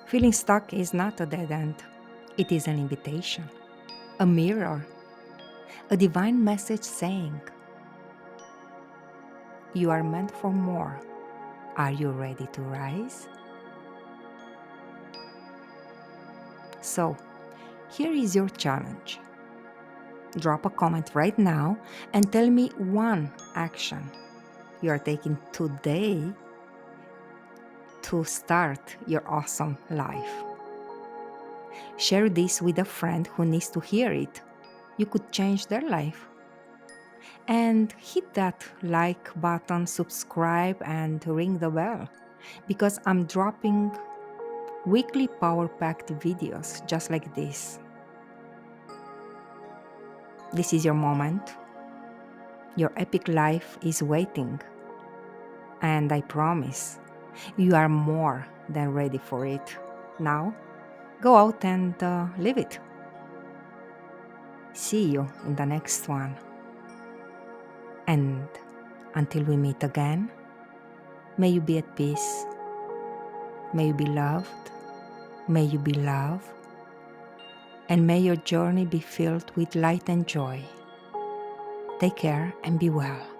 Feeling stuck is not a dead end, it is an invitation, a mirror, a divine message saying, you are meant for more. Are you ready to rise? So, here is your challenge. Drop a comment right now and tell me one action you are taking today to start your awesome life. Share this with a friend who needs to hear it. You could change their life. And hit that like button, subscribe, and ring the bell because I'm dropping weekly power packed videos just like this. This is your moment. Your epic life is waiting. And I promise you are more than ready for it. Now, go out and live it. See you in the next one. And until we meet again, may you be at peace. May you be loved. May you be loved. And may your journey be filled with light and joy. Take care and be well.